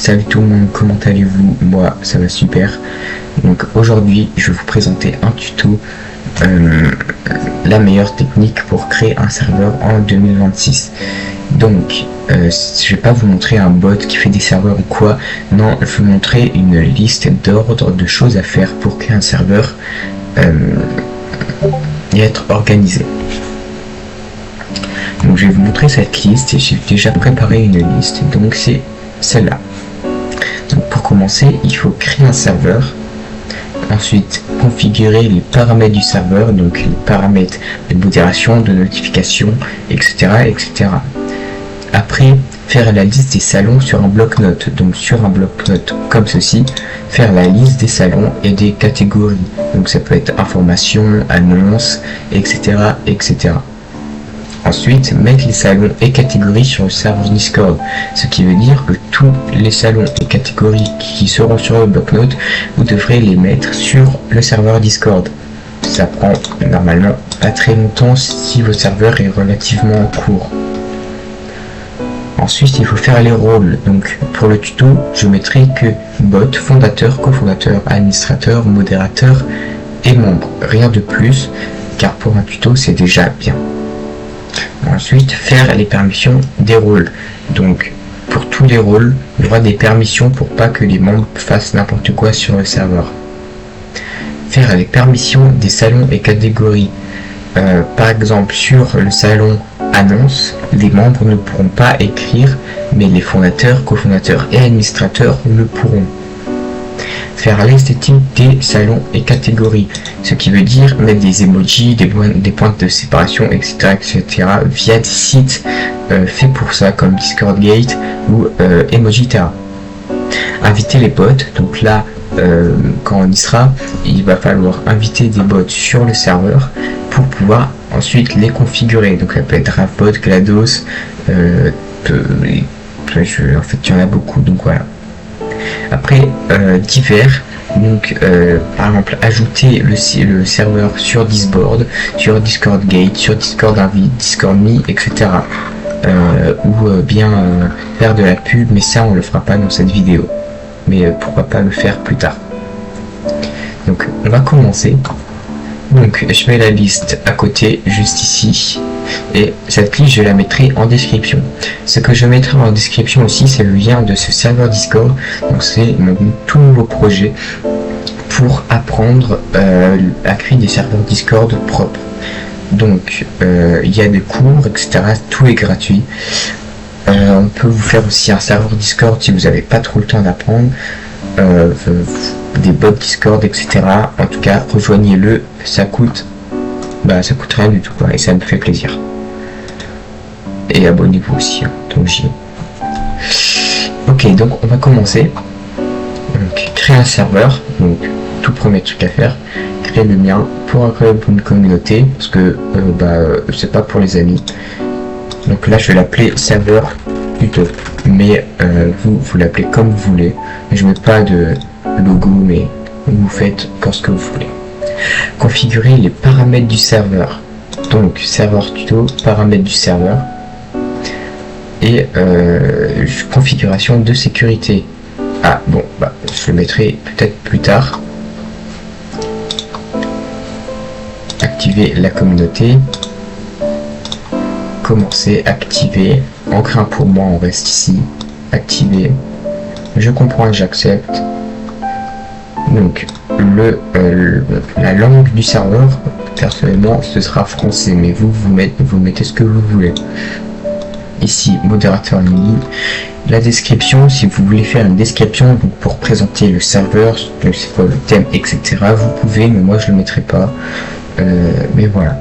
Salut tout le monde, comment allez-vous? Moi ça va super. Donc aujourd'hui je vais vous présenter un tuto, la meilleure technique pour créer un serveur en 2026. Donc je vais pas vous montrer un bot qui fait des serveurs ou quoi, non, je vais vous montrer une liste d'ordres de choses à faire pour créer un serveur et être organisé. Donc je vais vous montrer cette liste et j'ai déjà préparé une liste, donc c'est celle-là. Donc pour commencer, il faut créer un serveur, ensuite configurer les paramètres du serveur, donc les paramètres de modération, de notification, etc. etc. Après, faire la liste des salons sur un bloc-notes, donc sur un bloc-notes comme ceci, faire la liste des salons et des catégories, donc ça peut être information, annonce, etc. etc. Ensuite, mettre les salons et catégories sur le serveur Discord, ce qui veut dire que tous les salons et catégories qui seront sur le bloc-notes, vous devrez les mettre sur le serveur Discord. Ça prend normalement pas très longtemps si votre serveur est relativement court. Ensuite, il faut faire les rôles. Donc pour le tuto, je mettrai que bot, fondateur, cofondateur, administrateur, modérateur et membre. Rien de plus, car pour un tuto, c'est déjà bien. Ensuite, faire les permissions des rôles. Donc pour tous les rôles, il y aura des permissions pour pas que les membres fassent n'importe quoi sur le serveur. Faire les permissions des salons et catégories. Par exemple, sur le salon annonce, les membres ne pourront pas écrire, mais les fondateurs, cofondateurs et administrateurs le pourront. Faire l'esthétique des salons et catégories, ce qui veut dire mettre des emojis, des pointes de séparation, etc. etc. via des sites faits pour ça, comme Discord Gate ou Emojitera. Inviter les bots, donc là, quand on y sera, il va falloir inviter des bots sur le serveur pour pouvoir ensuite les configurer. Donc ça peut être Rapbot, GLaDOS, en fait il y en a beaucoup, donc voilà. Après, divers, donc par exemple ajouter le serveur sur Discord, sur Discord Gate, sur Discord Invite, Discord Me, etc. Ou bien faire de la pub, mais ça on le fera pas dans cette vidéo. Mais pourquoi pas le faire plus tard. Donc on va commencer. Donc je mets la liste à côté, juste ici, et cette liste je la mettrai en description. Ce que je mettrai en description aussi, c'est le lien de ce serveur Discord. Donc c'est mon tout nouveau projet pour apprendre à créer des serveurs Discord propres. Donc il y a des cours, etc. Tout est gratuit. On peut vous faire aussi un serveur Discord si vous n'avez pas trop le temps d'apprendre. Des bots Discord, etc. En tout cas, rejoignez-le, ça coûte rien du tout, quoi, et ça me fait plaisir. Et abonnez-vous aussi, hein, donc j'y vais. Ok, donc on va commencer. Donc, créer un serveur, donc tout premier truc à faire, créer le mien pour créer une communauté, parce que c'est pas pour les amis. Donc là, je vais l'appeler serveur tuto, mais vous l'appelez comme vous voulez. Je mets pas de logo, mais vous faites comme ce que vous voulez. Configurer les paramètres du serveur. Donc serveur tuto, paramètres du serveur et configuration de sécurité. Ah bon, je le mettrai peut-être plus tard. Activer la communauté. Commencer, activer. Encrin pour moi, on reste ici. Activer. Je comprends et j'accepte. Donc la langue du serveur, personnellement ce sera français, mais vous mettez ce que vous voulez. Ici modérateur mini. La description, si vous voulez faire une description donc pour présenter le serveur, c'est quoi le thème, etc. vous pouvez, mais moi je le mettrai pas. Mais voilà.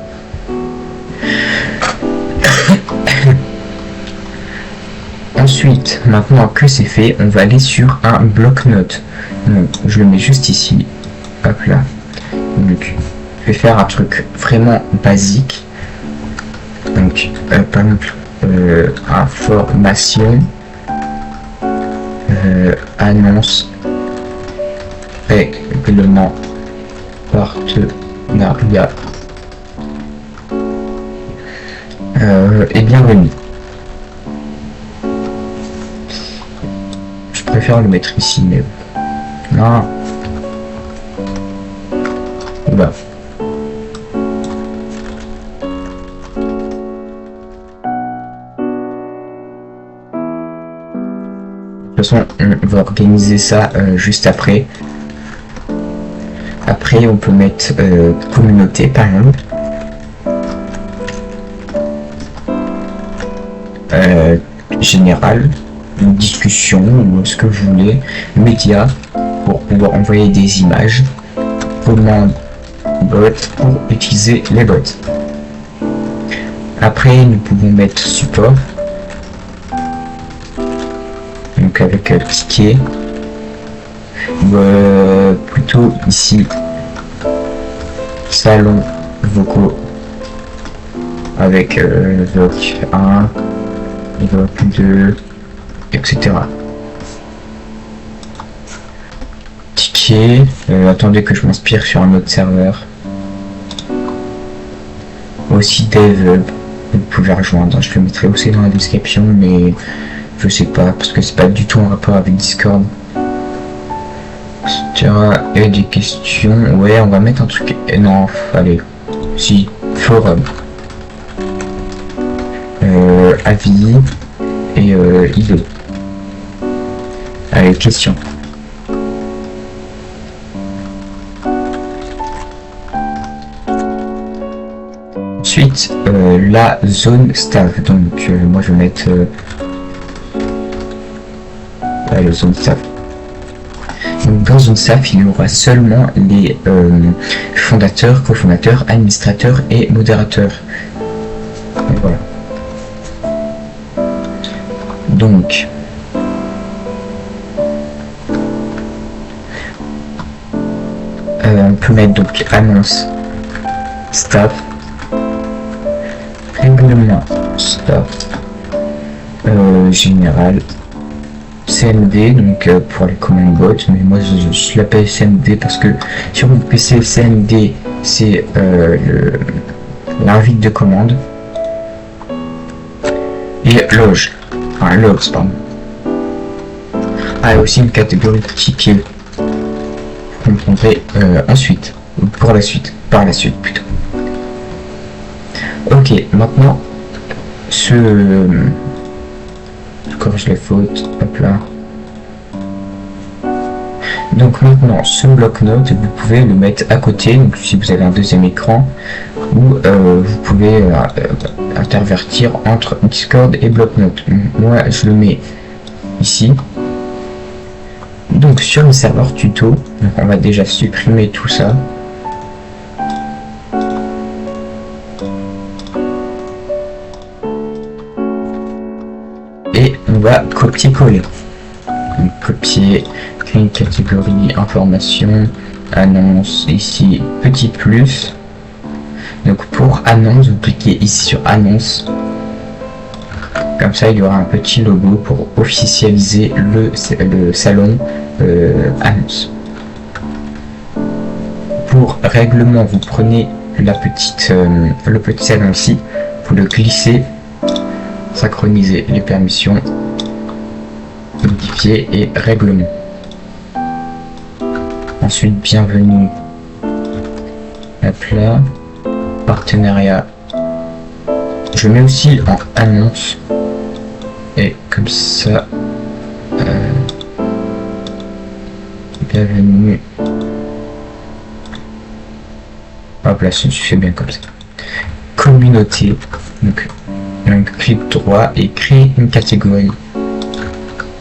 Ensuite, maintenant que c'est fait, on va aller sur un bloc-notes. Donc, je le mets juste ici. Hop là. Donc, je vais faire un truc vraiment basique. Donc, par exemple, information, annonce, règlement, partenariat, et bienvenue. préfère le mettre ici, mais non. Bah. De toute façon, on va organiser ça juste après. Après, on peut mettre communauté, par exemple. Général, une discussion ou ce que vous voulez, médias pour pouvoir envoyer des images, commande bot pour utiliser les bots. Après, nous pouvons mettre support, donc avec ticket, plutôt ici salon vocaux avec voc 1, voc 2, etc. Ticket, attendez que je m'inspire sur un autre serveur. Aussi dev, vous pouvez rejoindre, je le mettrai aussi dans la description, mais je sais pas parce que c'est pas du tout en rapport avec Discord. Et des questions, ouais, on va mettre un truc, non, allez, si, forum, avis et idée. Allez, question. Ensuite, la zone staff, donc moi je vais mettre la zone staff. Donc dans une staff, il y aura seulement les fondateurs, cofondateurs, administrateurs et modérateurs. Et voilà. Donc on peut mettre donc annonce staff, règlement staff, général, CMD, donc pour les command bots, mais moi je l'appelle CMD parce que sur mon PC CMD c'est l'invite de commande, et logs, pardon. Ah, et aussi une catégorie ticket, vous comprendrez ensuite, par la suite plutôt. Ok, maintenant je corrige les fautes, hop là. Donc maintenant ce bloc-notes, vous pouvez le mettre à côté, donc si vous avez un deuxième écran, ou vous pouvez intervertir entre Discord et bloc-notes. Moi je le mets ici. Donc sur le serveur tuto, donc on va déjà supprimer tout ça. Et on va copier-coller. Copier, créer une catégorie, information, annonce, ici, petit plus. Donc pour annonce, vous cliquez ici sur annonce. Comme ça, il y aura un petit logo pour officialiser le salon annonce. Pour règlement, vous prenez la petite, le petit salon ici, vous le glissez, synchroniser les permissions, modifier et règlement. Ensuite, bienvenue, hop là, partenariat, je mets aussi en annonce, et comme ça, bienvenue, hop là, ça suffit bien comme ça. Communauté, donc un clic droit et créer une catégorie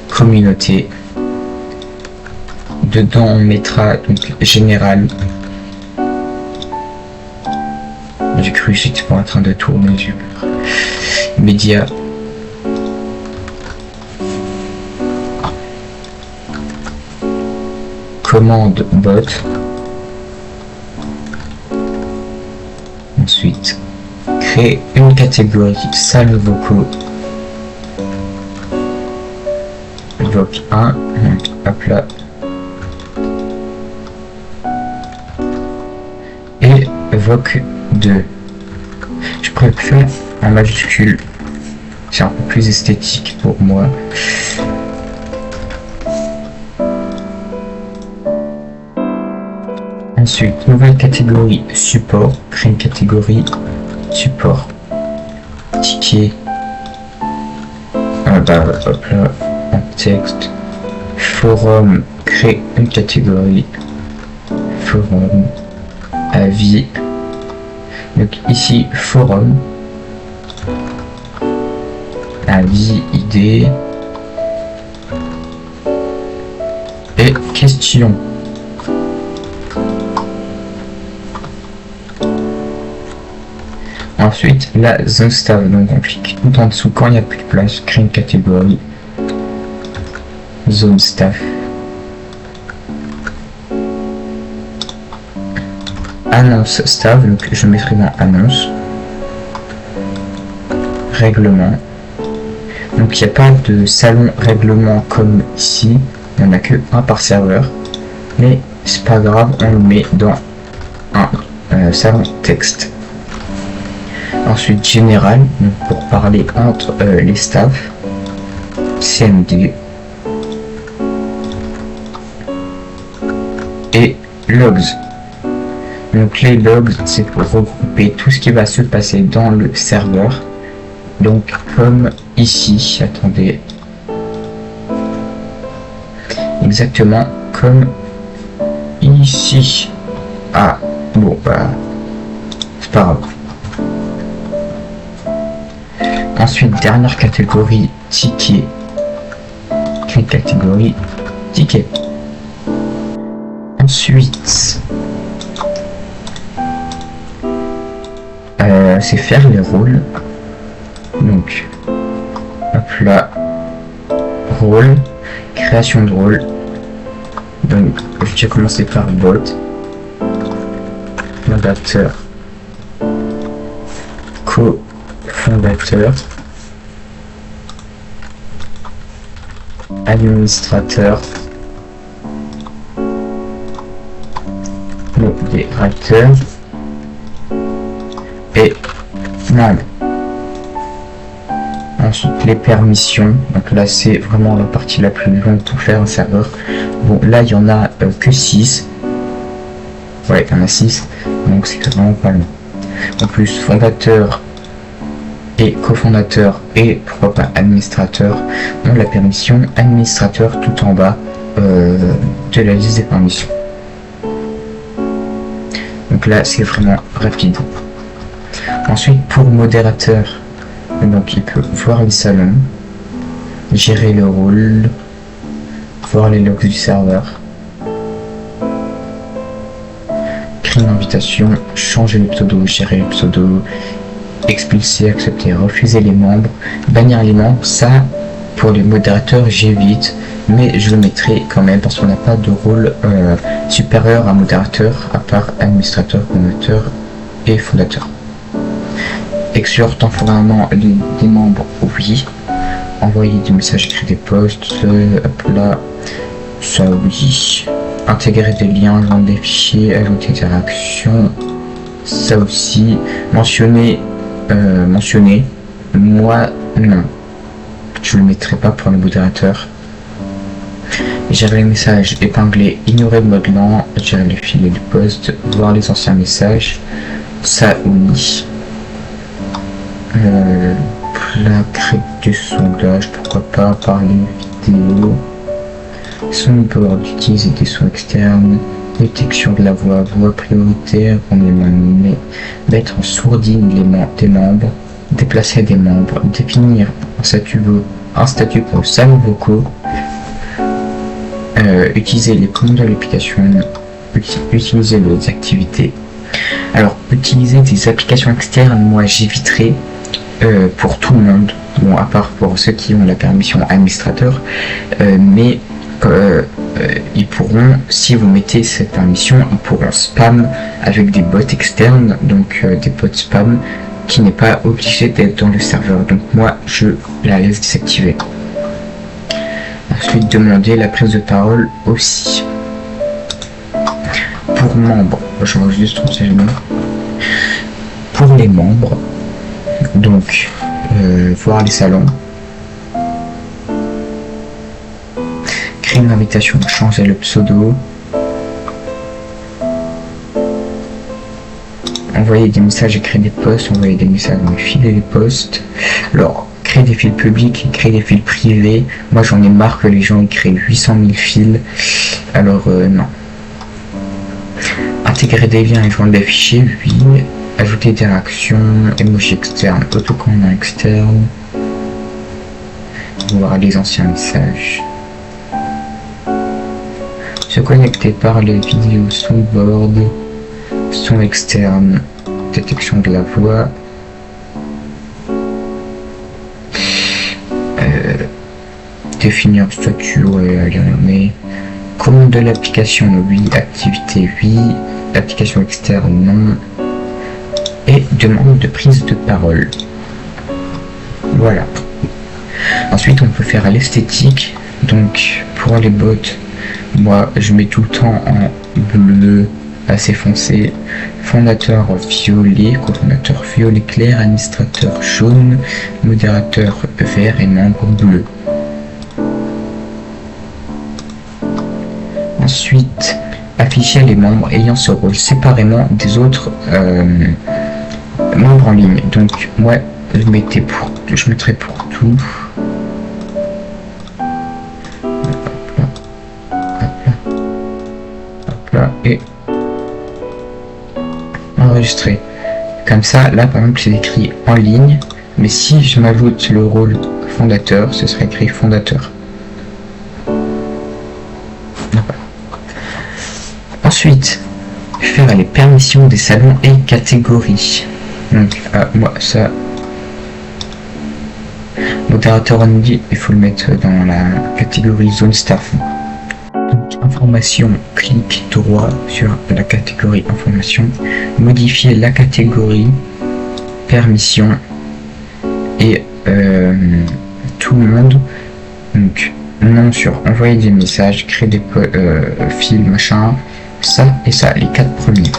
communauté. Dedans on mettra donc général. J'ai cru que j'étais pas en train de tourner. Média. Commande bot. Ensuite créer une catégorie salle vocaux. Voc 1, hop là. Et Voc 2. Je préfère en majuscule. C'est un peu plus esthétique pour moi. Ensuite, nouvelle catégorie support, créer une catégorie support. Ticket, hop là, en texte, forum, créer une catégorie, forum, avis, donc ici forum, avis, idée, et question. Ensuite, la zone staff, donc on clique tout en dessous quand il n'y a plus de place, créer une catégorie, zone staff, annonce staff, donc je mettrai dans annonce, règlement, donc il n'y a pas de salon règlement comme ici, il n'y en a que un par serveur, mais c'est pas grave, on le met dans un salon texte. Ensuite général, donc pour parler entre les staffs, CMD, et logs. Donc les logs, c'est pour regrouper tout ce qui va se passer dans le serveur. Donc comme ici, attendez, exactement comme ici. Ah bon, bah c'est pas grave. Ensuite, dernière catégorie, ticket. Créer catégorie ticket. Ensuite, c'est faire les rôles. Donc, hop là, rôle, création de rôle. Donc, je vais commencer par bot, fondateur, co-fondateur, administrateur, modérateur et membre. Ensuite les permissions, donc là c'est vraiment la partie la plus longue pour faire un serveur. Bon là il y en a que 6, ouais il y en a 6, donc c'est vraiment pas long. En plus fondateur et cofondateur et pourquoi pas administrateur ont la permission administrateur tout en bas de la liste des permissions. Donc là c'est vraiment rapide. Ensuite pour modérateur, donc il peut voir les salons, gérer le rôle, voir les logs du serveur, créer une invitation, changer le pseudo, gérer le pseudo, expulser, accepter, refuser les membres, bannir les membres. Ça pour les modérateurs j'évite, mais je le mettrai quand même parce qu'on n'a pas de rôle supérieur à modérateur à part administrateur, fondateur et fondateur. Exclure temporairement des membres, oui. Envoyer des messages, écrire des posts, hop là, ça oui. Intégrer des liens, joindre des fichiers, ajouter des réactions, ça aussi. Mentionner, moi non. Je le mettrai pas pour le modérateur. Gérer les messages, épingler, ignorer le mode lent, gérer les filets du post, voir les anciens messages, ça oui. La créer du sondage, pourquoi pas, parler vidéo, son power d'utiliser des sons externes, détection de la voix, voix prioritaire, on est mettre en sourdine des membres, déplacer des membres, définir un statut pour salons vocaux, utiliser les commandes de l'application, utiliser les activités. Alors utiliser des applications externes, moi j'éviterai pour tout le monde, bon à part pour ceux qui ont la permission administrateur, mais ils pourront, si vous mettez cette permission, ils pourront spam avec des bots externes, donc des bots spam qui n'est pas obligé d'être dans le serveur, donc moi je la laisse désactiver. Ensuite demander la prise de parole aussi. Pour membres, j'enregistre, on sait jamais. Pour les membres, donc voir les salons, créer une invitation, changer le pseudo, envoyer des messages et créer des posts, envoyer des messages, donc filer des posts. Alors, créer des fils publics et créer des fils privés. Moi, j'en ai marre que les gens créent 800 000 fils. Alors, non. Intégrer des liens et joindre des fichiers, oui. Ajouter des réactions, emoji externe, autocollant externe. Voir les anciens messages. Se connecter par les vidéos soundboard, son externe, détection de la voix. Définir statut, ouais, commande de l'application, oui. Activité, oui. Application externe, non. Et demande de prise de parole. Voilà. Ensuite, on peut faire l'esthétique. Donc, pour les bots, moi, je mets tout le temps en bleu assez foncé. Fondateur violet, cofondateur violet clair, administrateur jaune, modérateur vert et membre bleu. Ensuite, afficher les membres ayant ce rôle séparément des autres membres en ligne. Donc, moi, je mettrai pour tout. Hop là, et enregistrer. Comme ça, là, par exemple, c'est écrit en ligne. Mais si je m'ajoute le rôle fondateur, ce serait écrit fondateur. Ensuite, faire les permissions des salons et catégories. Donc, moi, ça, modérateur only, il faut le mettre dans la catégorie zone staff. Donc, information, clic droit sur la catégorie information, modifier la catégorie, permission et tout le monde. Donc, non sur envoyer des messages, créer des fils, machin. Ça et ça, les 4 premiers.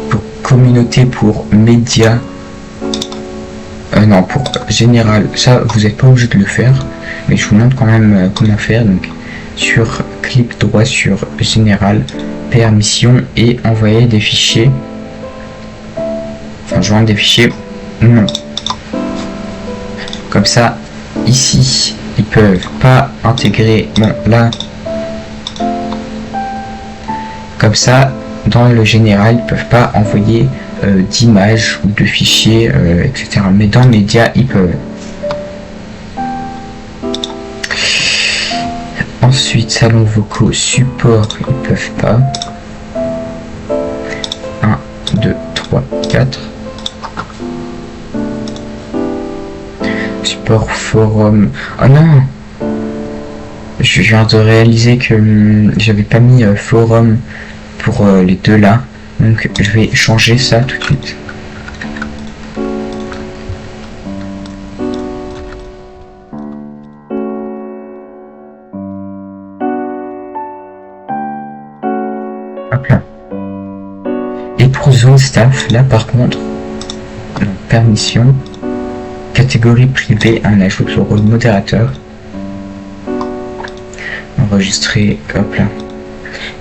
Pour communauté, pour médias, non, pour général, ça vous n'êtes pas obligé de le faire, mais je vous montre quand même comment faire. Donc, sur clic droit sur général, permission et envoyer des fichiers, enfin joindre des fichiers, non. Comme ça, ici, ils peuvent pas intégrer, bon là, comme ça, dans le général, ils peuvent pas envoyer d'images ou de fichiers, etc. Mais dans médias, ils peuvent. Ensuite, salon vocaux, support, ils peuvent pas. 1, 2, 3, 4. Support forum. Oh non! Je viens de réaliser que j'avais pas mis forum pour les deux là, donc je vais changer ça tout de suite. Hop là. Et pour zone staff, là par contre, donc, permission, catégorie privée, on ajoute le rôle modérateur. Enregistrer, hop là.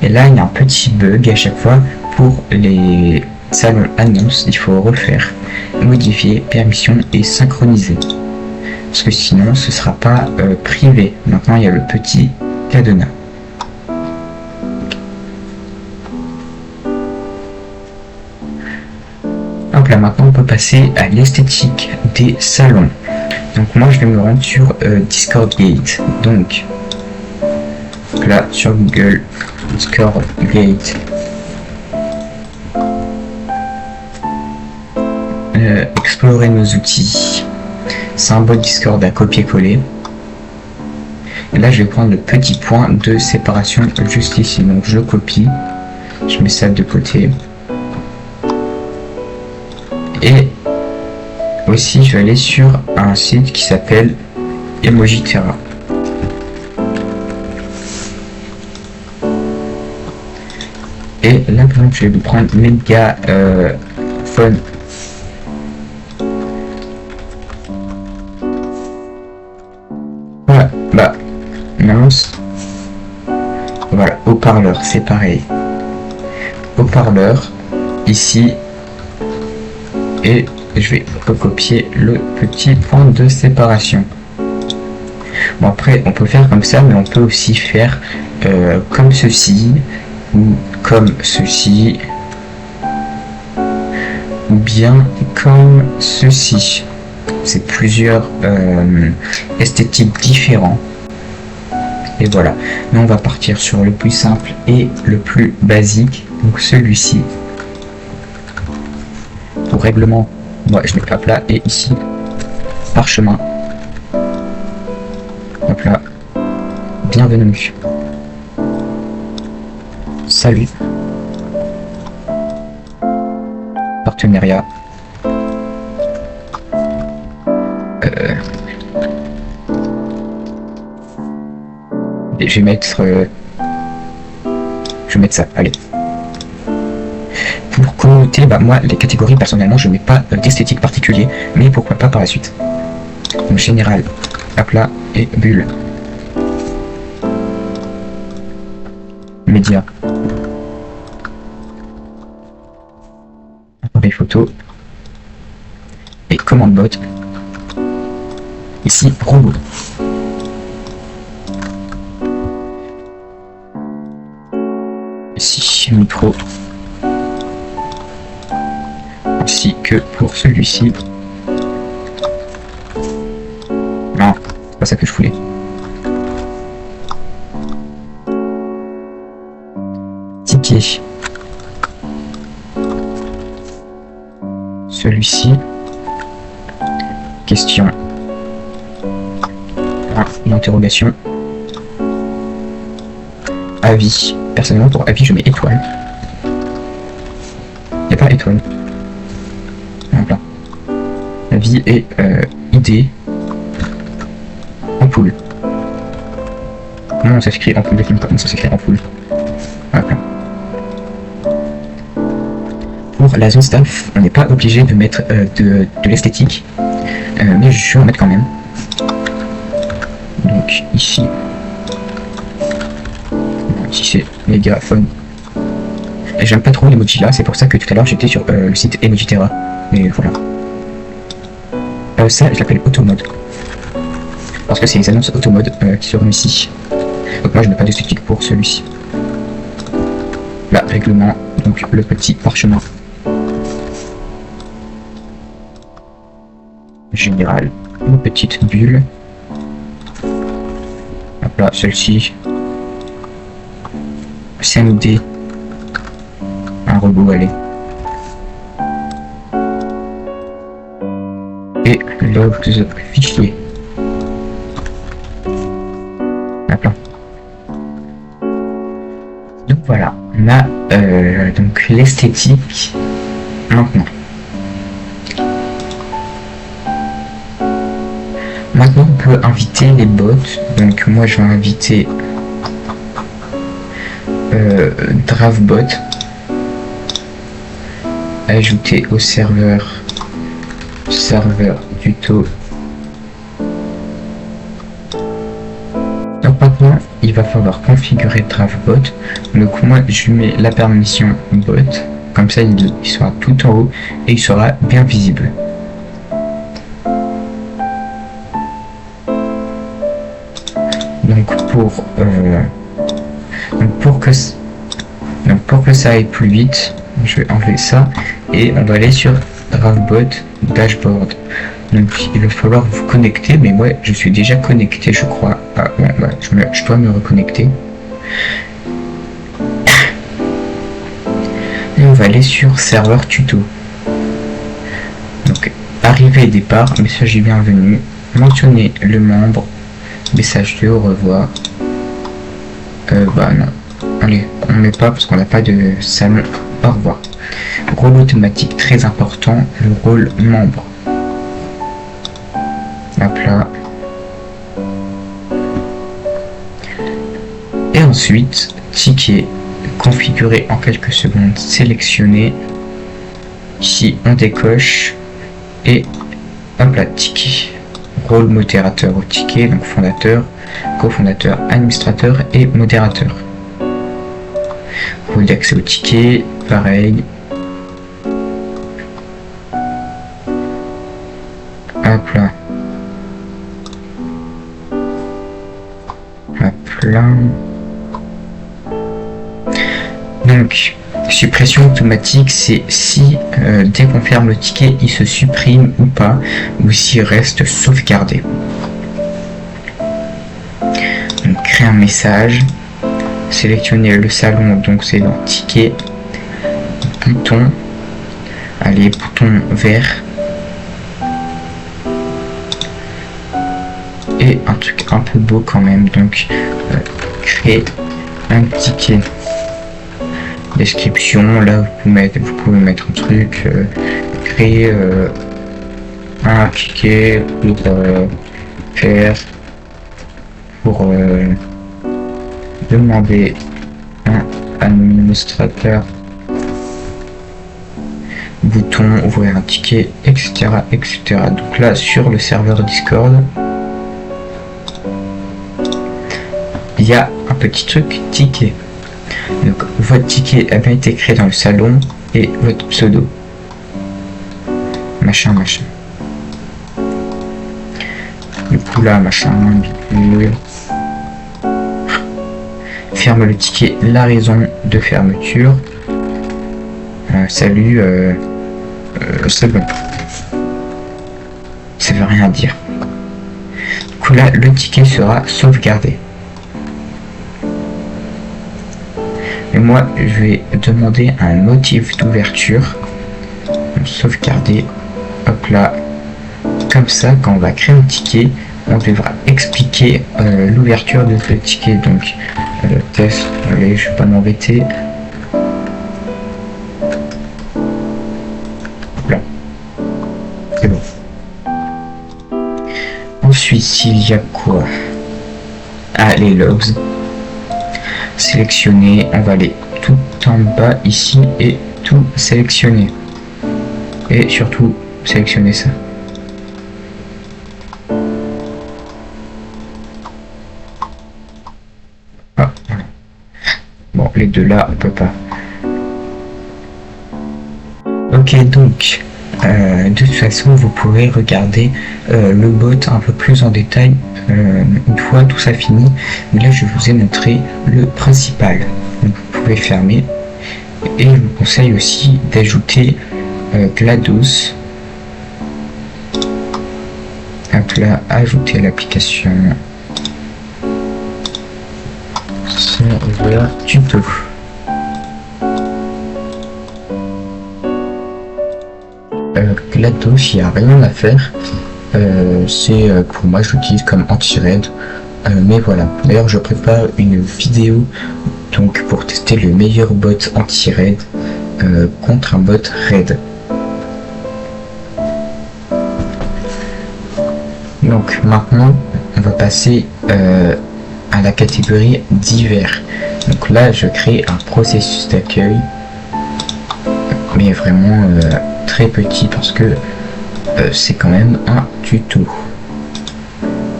Et là, il y a un petit bug à chaque fois pour les salons annonces. Il faut refaire, modifier, permission et synchroniser. Parce que sinon, ce sera pas privé. Maintenant, il y a le petit cadenas. Donc là, maintenant, on peut passer à l'esthétique des salons. Donc moi, je vais me rendre sur Discord Gate. Donc là, sur Google, Discord Gate. Explorer nos outils. Symbole Discord à copier-coller. Et là, je vais prendre le petit point de séparation juste ici. Donc, je le copie. Je mets ça de côté. Et aussi, je vais aller sur un site qui s'appelle Emojiterra. Et là, par exemple, je vais prendre Mega Phone. Voilà, bah, mince. Voilà, haut-parleur, c'est pareil. haut-parleur ici et je vais recopier le petit point de séparation. Bon, après on peut faire comme ça, mais on peut aussi faire comme ceci ou comme ceci ou bien comme ceci. C'est plusieurs esthétiques différents. Et voilà, nous on va partir sur le plus simple et le plus basique, donc celui-ci. Pour règlement, moi je mets à plat et ici parchemin. Hop là, bienvenue, salut, partenariat, et je vais mettre ça, allez. Pour connoter, bah moi les catégories personnellement je mets pas d'esthétique particulier, mais pourquoi pas par la suite. Donc général, aplat et bulle. Média. Appareil photo. Et commande bot. Ici, robot. Ici, micro. Ainsi que pour celui-ci. Non, c'est pas ça que je voulais. Ticket. Celui-ci. Question. Ah, une interrogation. Avis. Personnellement, pour avis, je mets étoile. Il n'y a pas étoile. Voilà. Avis et idée. Ampoule. Comment ça s'écrit ampoule? Comment ça s'écrit ampoule? Voilà. Pour la zone staff, on n'est pas obligé de mettre de l'esthétique, mais je vais en mettre quand même. Donc ici, c'est mégaphone. Et j'aime pas trop l'emoji là, c'est pour ça que tout à l'heure j'étais sur le site Emojiterra. Mais voilà. Ça, je l'appelle automode. Parce que c'est les annonces automode qui seront ici. Donc moi je n'ai pas d'esthétique pour celui-ci. Là, règlement, donc le petit parchemin. Général, une petite bulle. Hop là, celle-ci. CMD. Un robot, allez. Et logs fichier. Hop là. Donc voilà, on a donc l'esthétique maintenant. Maintenant on peut inviter les bots, donc moi je vais inviter DraftBot, ajouter au serveur tuto. Donc maintenant il va falloir configurer DraftBot, donc moi je lui mets la permission bot, comme ça il sera tout en haut et il sera bien visible. Donc pour que ça aille plus vite, je vais enlever ça et on va aller sur DraftBot Dashboard. Donc il va falloir vous connecter, mais moi je suis déjà connecté je crois. Ah, bon, bah, je dois me reconnecter. Et on va aller sur serveur tuto. Donc arrivée et départ, message de bienvenue, mentionner le membre, message de au revoir. Bah non, allez, on met pas parce qu'on n'a pas de salon. Au revoir. Rôle automatique très important, le rôle membre. Hop là. Et ensuite, ticket configuré en quelques secondes, sélectionné. Ici, on décoche et hop là, ticket. Rôle modérateur au ticket, donc fondateur, cofondateur, administrateur et modérateur. Code d'accès au ticket, pareil. Hop là. Hop là. Donc, suppression automatique, c'est si dès qu'on ferme le ticket, il se supprime ou pas, ou s'il reste sauvegardé. Donc, créer un message, sélectionner le salon, donc c'est dans ticket, bouton, allez, bouton vert, et un truc un peu beau quand même, donc créer un ticket. Description, là vous pouvez mettre un truc, créer un ticket pour faire, pour demander un administrateur, bouton, ouvrir un ticket, etc., etc. Donc là sur le serveur Discord, il y a un petit truc ticket. Donc votre ticket a bien été créé dans le salon et votre pseudo. Machin, machin. Du coup là, machin, bidule. Ferme le ticket, la raison de fermeture. Salut, c'est bon. Ça veut rien dire. Du coup là, le ticket sera sauvegardé. Et moi, je vais demander un motif d'ouverture. Sauvegarder. Hop là. Comme ça, quand on va créer un ticket, on devra expliquer l'ouverture de ce ticket. Donc, test. Allez, je vais pas m'embêter. Là. C'est bon. Ensuite, il y a quoi? Ah, les logs. Sélectionner, on va aller tout en bas ici et tout sélectionner. Et surtout, sélectionner ça. Ah, voilà. Bon, les deux là, on peut pas. Ok, donc, de toute façon, vous pourrez regarder le bot un peu plus en détail une fois tout ça fini. Mais là, je vous ai montré le principal. Donc, vous pouvez fermer. Et je vous conseille aussi d'ajouter GLaDOS. Hop là, ajouter l'application serveur tuto. GLaDOS, il n'y a rien à faire. C'est pour moi, je l'utilise comme anti-raid. Mais voilà. D'ailleurs, je prépare une vidéo donc pour tester le meilleur bot anti-raid contre un bot raid. Donc maintenant, on va passer à la catégorie divers. Donc là, je crée un processus d'accueil, mais vraiment très petit parce que c'est quand même un tuto.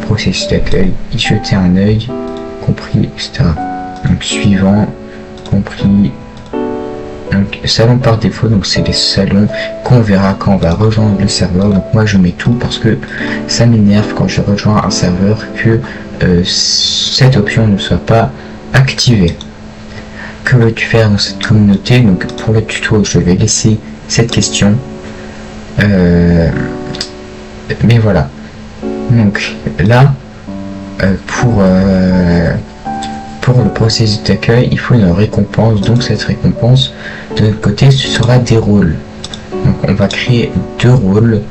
Processus d'accueil, y jeter un œil, compris, etc. Donc suivant, compris. Donc salon par défaut, donc c'est les salons qu'on verra quand on va rejoindre le serveur. Donc moi je mets tout parce que ça m'énerve quand je rejoins un serveur que cette option ne soit pas activée. Que veux-tu faire dans cette communauté? Donc pour le tuto, je vais laisser cette question. Mais voilà. Donc là, pour le processus d'accueil, il faut une récompense. Donc cette récompense, de notre côté, ce sera des rôles. Donc on va créer 2 rôles.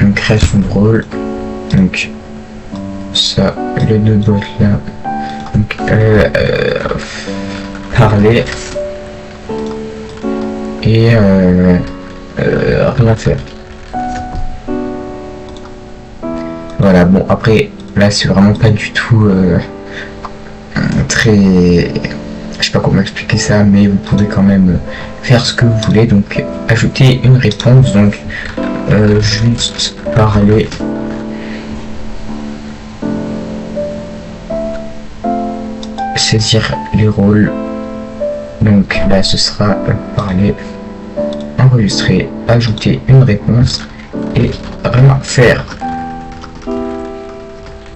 Une création de rôle. Donc ça, les 2 bots là. Donc parler et rien faire. Voilà, bon après là c'est vraiment pas du tout très, je sais pas comment expliquer ça, mais vous pouvez quand même faire ce que vous voulez. Donc ajouter une réponse, donc juste parler. saisir les rôles. Donc là ce sera parler, enregistrer, ajouter une réponse et rien faire.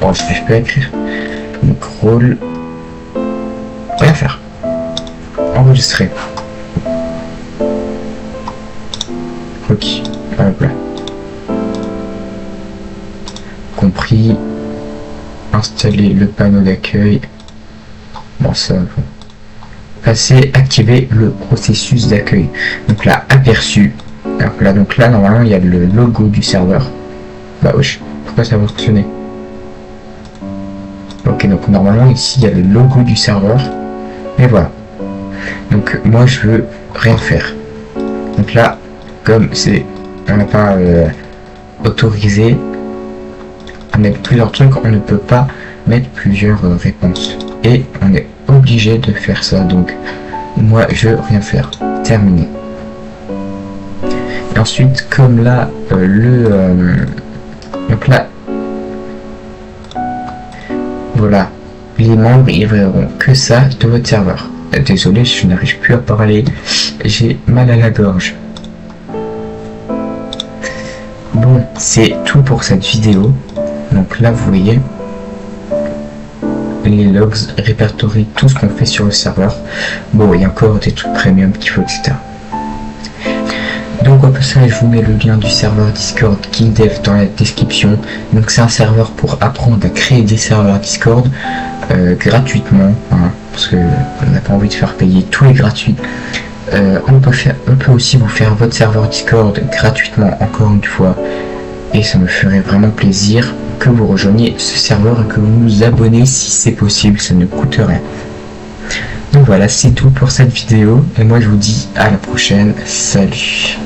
Bon, je n'arrive pas à écrire. Donc rôle, rien faire. Enregistrer. Ok, hop là. Compris. Installer le panneau d'accueil. Bon, ça. Passer, activer le processus d'accueil. Donc là, aperçu. Donc là, normalement, il y a le logo du serveur. Bah wesh, pourquoi ça va fonctionner? Ok, donc normalement ici il y a le logo du serveur. Et voilà. Donc moi je veux rien faire. Donc là, comme c'est, on n'a pas autorisé à mettre plusieurs trucs, on ne peut pas mettre plusieurs réponses. Et on est obligé de faire ça. Donc moi je veux rien faire. Terminé. Et ensuite, comme là donc là, voilà, les membres ils verront que ça de votre serveur. Désolé, je n'arrive plus à parler, j'ai mal à la gorge. Bon, c'est tout pour cette vidéo. Donc là, vous voyez, les logs répertorient tout ce qu'on fait sur le serveur. Bon, il y a encore des trucs premium qu'il faut, etc. Donc au passage, je vous mets le lien du serveur Discord KingDev dans la description. Donc c'est un serveur pour apprendre à créer des serveurs Discord gratuitement, hein, parce que on n'a pas envie de faire payer, tout est gratuit. On peut aussi vous faire votre serveur Discord gratuitement, encore une fois, et ça me ferait vraiment plaisir que vous rejoigniez ce serveur et que vous vous abonnez si c'est possible, ça ne coûte rien. Donc voilà, c'est tout pour cette vidéo et moi je vous dis à la prochaine, salut.